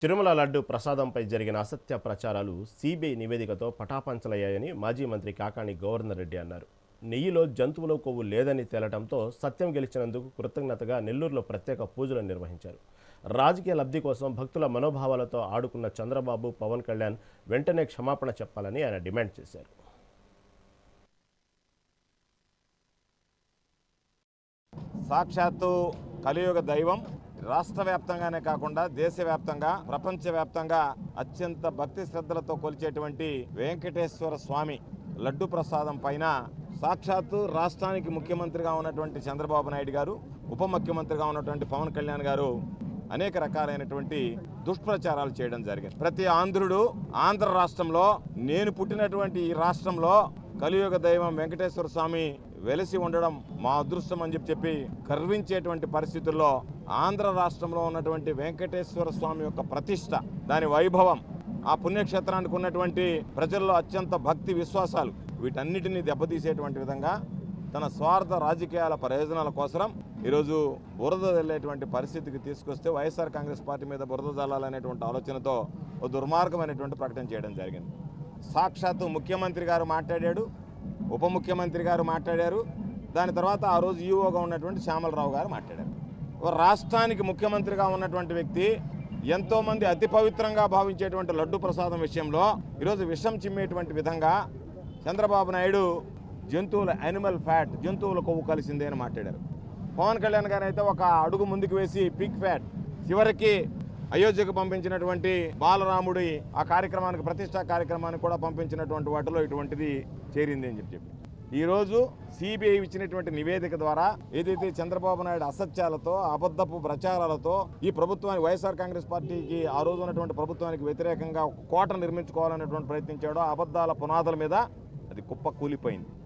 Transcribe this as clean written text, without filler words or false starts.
తిరుమల లడ్డు ప్రసాదంపై జరిగిన అసత్య ప్రచారాలు సిబిఐ నివేదికతో పటాపంచలయ్యాయని మాజీ మంత్రి కాకాణి గోవర్ధన్ రెడ్డి అన్నారు. నెయ్యిలో జంతువుల కొవ్వు లేదని తేలటంతో సత్యం గెలిచినందుకు కృతజ్ఞతగా నెల్లూరులో ప్రత్యేక పూజలు నిర్వహించారు. రాజకీయ లబ్ధి కోసం భక్తుల మనోభావాలతో ఆడుకున్న చంద్రబాబు, పవన్ కళ్యాణ్ వెంటనే క్షమాపణ చెప్పాలని ఆయన డిమాండ్ చేశారు. సాక్షాత్తు కలియుగ దైవం రాష్ట్ర వ్యాప్తంగానే కాకుండా దేశవ్యాప్తంగా, ప్రపంచవ్యాప్తంగా అత్యంత భక్తి శ్రద్ధలతో కొలిచేటువంటి వెంకటేశ్వర స్వామి లడ్డు ప్రసాదం పైన సాక్షాత్తు రాష్ట్రానికి ముఖ్యమంత్రిగా ఉన్నటువంటి చంద్రబాబు నాయుడు గారు, ఉప ముఖ్యమంత్రిగా ఉన్నటువంటి పవన్ కళ్యాణ్ గారు అనేక రకాలైనటువంటి దుష్ప్రచారాలు చేయడం జరిగింది. ప్రతి ఆంధ్రుడు ఆంధ్ర రాష్ట్రంలో, నేను పుట్టినటువంటి ఈ రాష్ట్రంలో కలియుగ దైవం వెంకటేశ్వర స్వామి వెలిసి ఉండడం మా అదృష్టం అని చెప్పి గర్వించేటువంటి పరిస్థితుల్లో ఆంధ్ర రాష్ట్రంలో ఉన్నటువంటి వెంకటేశ్వర స్వామి యొక్క ప్రతిష్ట, దాని వైభవం, ఆ పుణ్యక్షేత్రానికి ఉన్నటువంటి ప్రజల్లో అత్యంత భక్తి విశ్వాసాలు, వీటన్నిటినీ దెబ్బతీసేటువంటి విధంగా తన స్వార్థ రాజకీయాల ప్రయోజనాల కోసం ఈరోజు బురద జల్లేటువంటి పరిస్థితికి తీసుకొస్తే వైఎస్ఆర్ కాంగ్రెస్ పార్టీ మీద బురద జల్లాలనేటువంటి ఆలోచనతో ఓ దుర్మార్గమైనటువంటి ప్రకటన చేయడం జరిగింది. సాక్షాత్తు ముఖ్యమంత్రి గారు మాట్లాడాడు, ఉప ముఖ్యమంత్రి గారు మాట్లాడారు, దాని తర్వాత ఆ రోజు ఈఓగా ఉన్నటువంటి శ్యామలరావు గారు మాట్లాడారు. రాష్ట్రానికి ముఖ్యమంత్రిగా ఉన్నటువంటి వ్యక్తి ఎంతోమంది అతి పవిత్రంగా భావించేటువంటి లడ్డు ప్రసాదం విషయంలో ఈరోజు విషం చిమ్మేటువంటి విధంగా చంద్రబాబు నాయుడు యానిమల్ ఫ్యాట్, జంతువుల కొవ్వు కలిసిందే అని మాట్లాడారు. పవన్ కళ్యాణ్ గారు అయితే ఒక అడుగు ముందుకు వేసి పిగ్ ఫ్యాట్, చివరికి అయోధ్యకు పంపించినటువంటి బాలరాముడి ఆ కార్యక్రమానికి, ప్రతిష్టా కార్యక్రమానికి కూడా పంపించినటువంటి వాటిలో ఇటువంటిది చేరింది అని చెప్పి ఈరోజు సిబిఐ ఇచ్చినటువంటి నివేదిక ద్వారా ఏదైతే చంద్రబాబు నాయుడు అసత్యాలతో, అబద్ధపు ప్రచారాలతో ఈ ప్రభుత్వానికి, వైఎస్ఆర్ కాంగ్రెస్ పార్టీకి, ఆ రోజు ఉన్నటువంటి ప్రభుత్వానికి వ్యతిరేకంగా ఒక కోట నిర్మించుకోవాలనేటువంటి ప్రయత్నించాడో, అబద్ధాల పునాదుల మీద అది కుప్ప కూలిపోయింది.